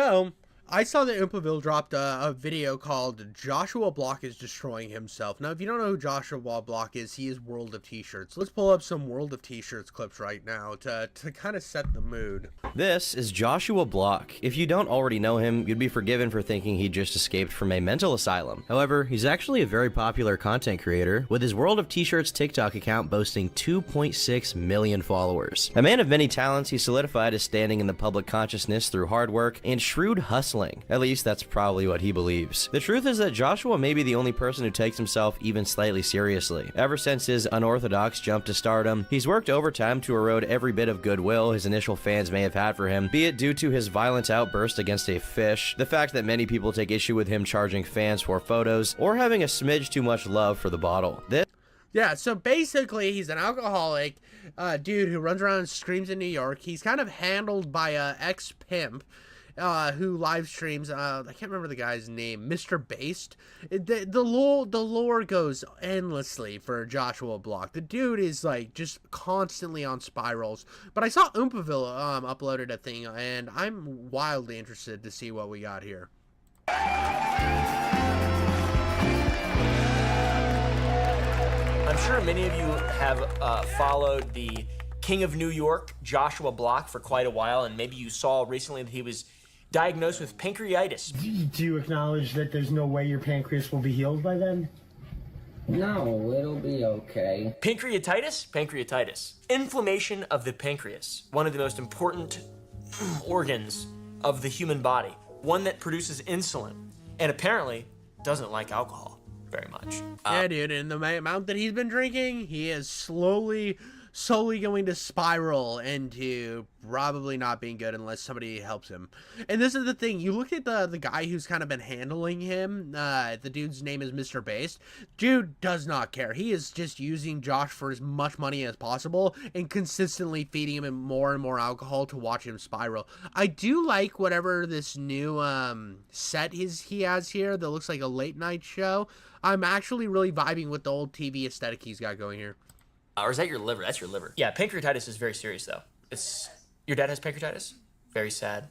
So, I saw that Oompraville dropped a video called Joshua Block is Destroying Himself. Now, if you don't know who Joshua Block is, he is World of T-Shirts. Let's pull up some World of T-Shirts clips right now to kind of set the mood. This is Joshua Block. If you don't already know him, you'd be forgiven for thinking he just escaped from a mental asylum. However, he's actually a very popular content creator, with his World of T-Shirts TikTok account boasting 2.6 million followers. A man of many talents, he solidified his standing in the public consciousness through hard work and shrewd hustling. At least that's probably what he believes. The truth is that Joshua may be the only person who takes himself even slightly seriously. Ever since his unorthodox jump to stardom, he's worked overtime to erode every bit of goodwill his initial fans may have had for him, be it due to his violent outburst against a fish, the fact that many people take issue with him charging fans for photos, or having a smidge too much love for the bottle. Yeah, so basically, he's an alcoholic dude who runs around and screams in New York. He's kind of handled by a ex-pimp who live streams, I can't remember the guy's name, Mr. Based. The lore goes endlessly for Joshua Block. The dude is like just constantly on spirals. But I saw Oompraville uploaded a thing, and I'm wildly interested to see what we got here. I'm sure many of you have followed the King of New York, Joshua Block, for quite a while, and maybe you saw recently that he was diagnosed with pancreatitis. Do you acknowledge that there's no way your pancreas will be healed by then? No, it'll be okay. Pancreatitis? Pancreatitis. Inflammation of the pancreas, one of the most important organs of the human body, one that produces insulin, and apparently doesn't like alcohol very much. Yeah, dude, and the amount that he's been drinking, he is slowly going to spiral into probably not being good unless somebody helps him. And this is the thing, you look at the guy who's kind of been handling him, the dude's name is Mr. Based. Dude does not care. He is just using Josh for as much money as possible and consistently feeding him more and more alcohol to watch him spiral. I do like whatever this new set he has here that looks like a late night show. I'm actually really vibing with the old TV aesthetic he's got going here. Or is that your liver? That's your liver. Yeah, pancreatitis is very serious, though. Your dad has pancreatitis? Very sad.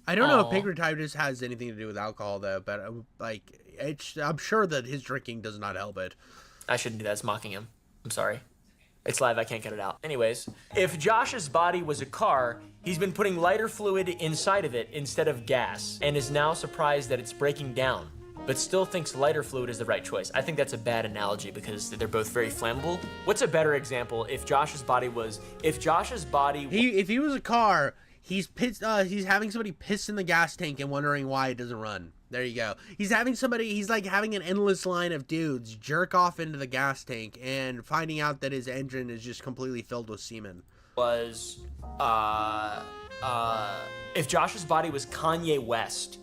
I don't know if pancreatitis has anything to do with alcohol, though, but I'm sure that his drinking does not help it. I shouldn't do that. It's mocking him. I'm sorry. It's live. I can't get it out. Anyways, if Josh's body was a car, he's been putting lighter fluid inside of it instead of gas, and is now surprised that it's breaking down, but still thinks lighter fluid is the right choice. I think that's a bad analogy because they're both very flammable. What's a better example if Josh's body... If he was a car, he's having somebody piss in the gas tank and wondering why it doesn't run. There you go. He's like having an endless line of dudes jerk off into the gas tank and finding out that his engine is just completely filled with semen. If Josh's body was Kanye West,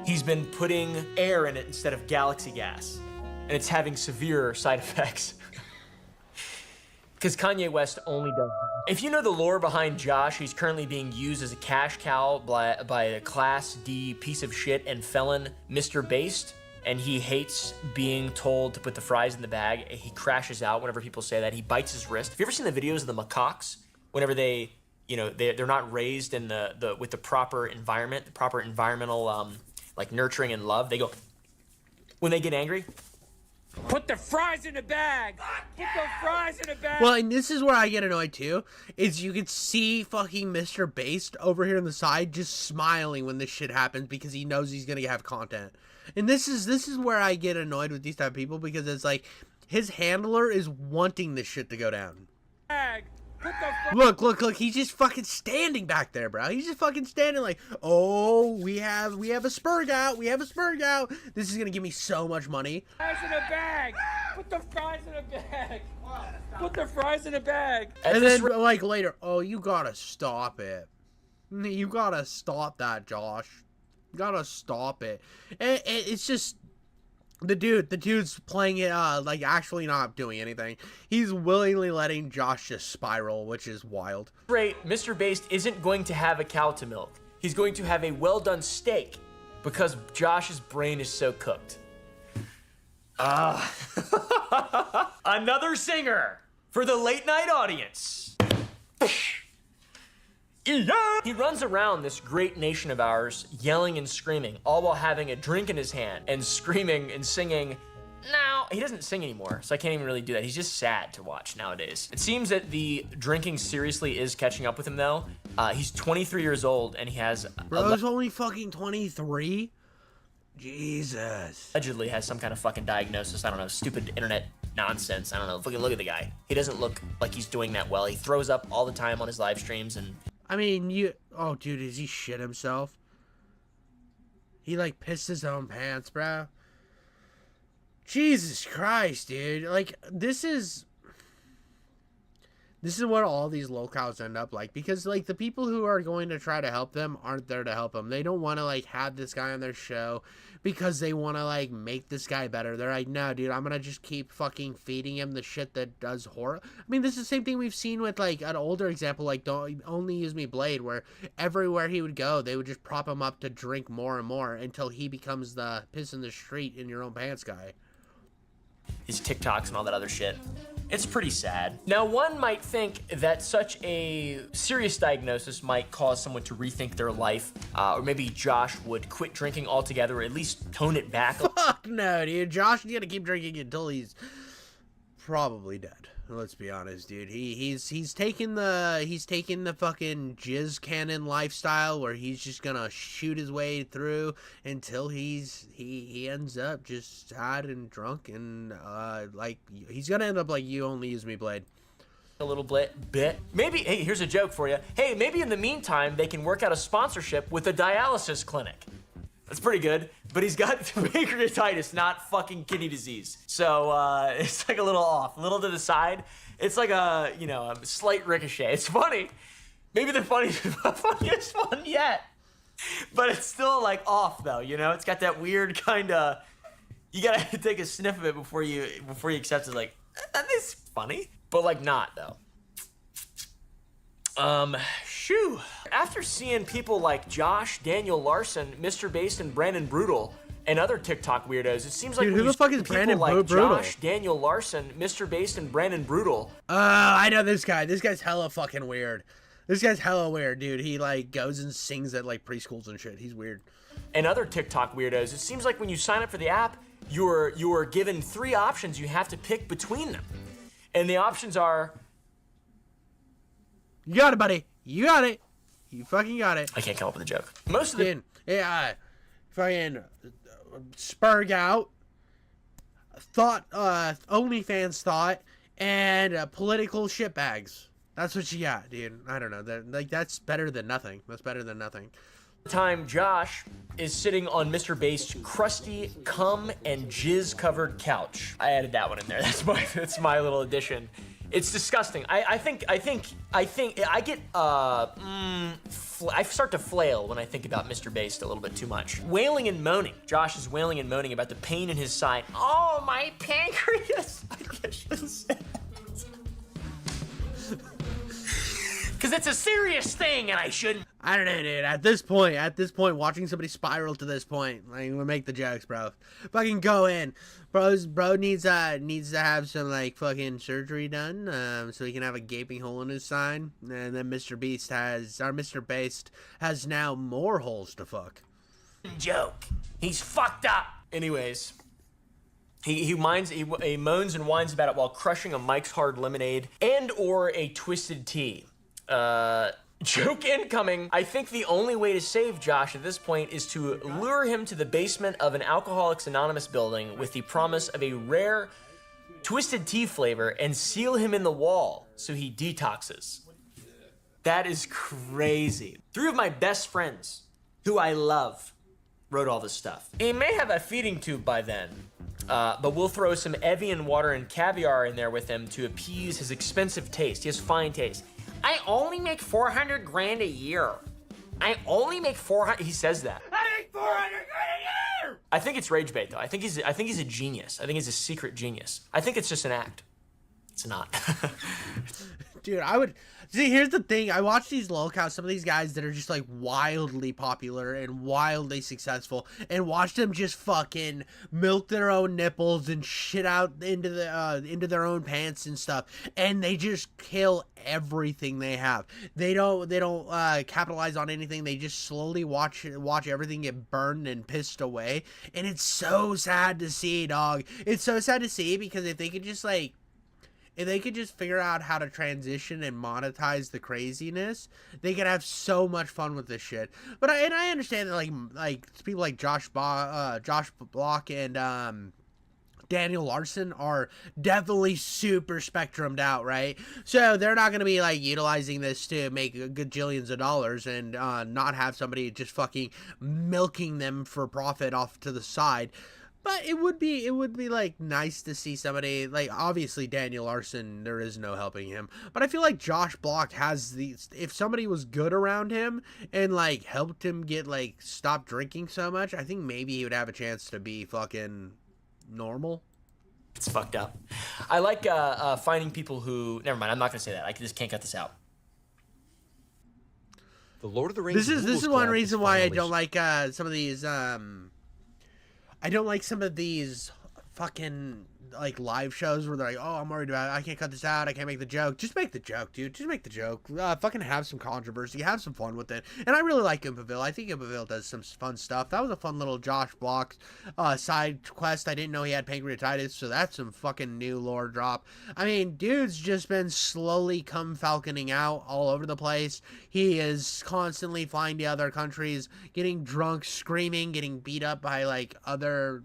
he's been putting air in it instead of galaxy gas, and it's having severe side effects. Because Kanye West only does that. If you know the lore behind Josh, he's currently being used as a cash cow by a Class D piece of shit and felon, Mr. Based, and he hates being told to put the fries in the bag. He crashes out whenever people say that. He bites his wrist. Have you ever seen the videos of the macaques? Whenever they're not raised in with the proper environment, the proper environmental like nurturing and love, they go, when they get angry, put the fries in the bag! Put the fries in the bag! Well, and this is where I get annoyed too, is you can see fucking Mr. Based over here on the side just smiling when this shit happens because he knows he's gonna have content. And this is where I get annoyed with these type of people, because it's like, his handler is wanting this shit to go down. Look, he's just fucking standing back there, bro. He's just fucking standing like, oh, we have a spurg out. This is gonna give me so much money. Fries in a bag! Put the fries in a bag! Put the fries in a bag! And then, like, later, oh, you gotta stop it. You gotta stop that, Josh. You gotta stop it. And it's just... The dude's playing it, like, actually not doing anything. He's willingly letting Josh just spiral, which is wild. Great, Mr. Based isn't going to have a cow to milk. He's going to have a well-done steak because Josh's brain is so cooked. Another singer for the late-night audience. He runs around this great nation of ours, yelling and screaming, all while having a drink in his hand and screaming and singing. Now, he doesn't sing anymore, so I can't even really do that. He's just sad to watch nowadays. It seems that the drinking seriously is catching up with him, though. He's 23 years old, and he has... Bro's only fucking 23? Jesus. Allegedly has some kind of fucking diagnosis. I don't know, stupid internet nonsense. I don't know. Fucking look at the guy. He doesn't look like he's doing that well. He throws up all the time on his live streams, and... I mean, oh, dude, does he shit himself? He, like, pissed his own pants, bro. Jesus Christ, dude. Like, this is what all these lolcows end up like. Because, like, the people who are going to try to help them aren't there to help them. They don't want to, like, have this guy on their show because they want to, like, make this guy better. They're like, no, dude, I'm going to just keep fucking feeding him the shit that does horror. I mean, this is the same thing we've seen with, like, an older example, like, Don't Only Use Me Blade, where everywhere he would go, they would just prop him up to drink more and more until he becomes the piss in the street in your own pants guy. His TikToks and all that other shit. It's pretty sad. Now, one might think that such a serious diagnosis might cause someone to rethink their life, or maybe Josh would quit drinking altogether, or at least tone it back. Fuck no, dude. Josh is gonna keep drinking until he's probably dead. Let's be honest, dude. He's taking the fucking jizz cannon lifestyle where he's just gonna shoot his way through until he ends up just sad and drunk and like he's gonna end up like You Only Use Me Blade. A little bit. Maybe, hey, here's a joke for you. Hey, maybe in the meantime they can work out a sponsorship with a dialysis clinic. That's pretty good, but he's got pancreatitis, not fucking kidney disease. So it's like a little off, a little to the side. It's like a, you know, a slight ricochet. It's funny. Maybe the funniest one yet. But it's still like off though, you know? It's got that weird kind of, you gotta take a sniff of it before you accept it, like, that is funny. But like not though. Shoo. After seeing people like Josh, Daniel Larson, Mr. Based, and Brandon Brutal, and other TikTok weirdos, it seems like dude, who the fuck is Brandon like Brutal? Josh, Daniel Larson, Mr. Based, and Brandon Brutal. I know this guy. This guy's hella fucking weird. This guy's hella weird, dude. He like goes and sings at like preschools and shit. He's weird. And other TikTok weirdos, it seems like when you sign up for the app, you're given 3 options. You have to pick between them, and the options are. You got it, buddy. You got it. You fucking got it. I can't come up with a joke. Most of the fucking Spurg Out, thought, OnlyFans thought, and political shitbags. That's what you got, dude. I don't know. That's better than nothing. That's better than nothing. time Josh is sitting on Mr. Base's crusty cum and jizz covered couch. I added that one in there. That's my little addition. It's disgusting. I start to flail when I think about Mr. Based a little bit too much. Wailing and moaning. Josh is wailing and moaning about the pain in his side. Oh, my pancreas. I shouldn't say that. Because it's a serious thing and I shouldn't. I don't know, dude. At this point, watching somebody spiral to this point, like, we'll make the jokes, bro. Fucking go in. Bro needs to have some, like, fucking surgery done, so he can have a gaping hole in his side. And then Mr. Based has now more holes to fuck. Joke. He's fucked up. Anyways. He moans and whines about it while crushing a Mike's Hard Lemonade and or a Twisted Tea. Joke incoming. I think the only way to save Josh at this point is to lure him to the basement of an Alcoholics Anonymous building with the promise of a rare Twisted Tea flavor and seal him in the wall so he detoxes. That is crazy. 3 of my best friends, who I love, wrote all this stuff. He may have a feeding tube by then, but we'll throw some Evian water and caviar in there with him to appease his expensive taste. He has fine taste. I only make $400,000 a year. I only make 400. He says that. I make $400,000 a year. I think it's rage bait though. I think he's a genius. I think he's a secret genius. I think it's just an act. It's not. Dude, I would see. Here's the thing: I watch these lolcows, some of these guys that are just like wildly popular and wildly successful, and watch them just fucking milk their own nipples and shit out into their own pants and stuff, and they just kill everything they have. They don't capitalize on anything. They just slowly watch everything get burned and pissed away, and it's so sad to see, dog. It's so sad to see because if they could just like. If they could just figure out how to transition and monetize the craziness, they could have so much fun with this shit. But I understand that like people like Josh Block and Daniel Larson are definitely super spectrumed out, right? So they're not gonna be like utilizing this to make gajillions of dollars and not have somebody just fucking milking them for profit off to the side. But it would be like nice to see somebody like, obviously Daniel Larson, there is no helping him. But I feel like Josh Block has these, if somebody was good around him and like helped him get like stop drinking so much, I think maybe he would have a chance to be fucking normal. It's fucked up. I like finding people who, never mind, I'm not gonna say that. I just can't cut this out. The Lord of the Rings. This is one reason why I don't like some of these I don't like some of these fucking like live shows where they're like, oh, I'm worried about it. I can't cut this out. I can't make the joke. Just make the joke, dude. Just make the joke. Fucking have some controversy. Have some fun with it. And I really like Impaville. I think Impaville does some fun stuff. That was a fun little Josh Block side quest. I didn't know he had pancreatitis, so that's some fucking new lore drop. I mean, dude's just been slowly falconing out all over the place. He is constantly flying to other countries, getting drunk, screaming, getting beat up by like other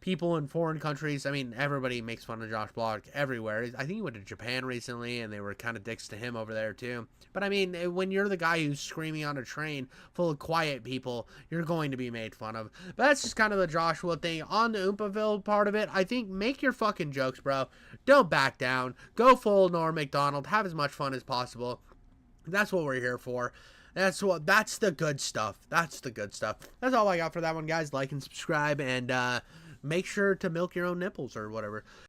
people in foreign countries. I mean, everybody makes fun of Josh Block everywhere. I think he went to Japan recently, and they were kind of dicks to him over there, too. But, I mean, when you're the guy who's screaming on a train full of quiet people, you're going to be made fun of. But that's just kind of the Joshua thing. On the Oompaville part of it, I think make your fucking jokes, bro. Don't back down. Go full Norm Macdonald. Have as much fun as possible. That's what we're here for. That's the good stuff. That's the good stuff. That's all I got for that one, guys. Like and subscribe, and make sure to milk your own nipples or whatever.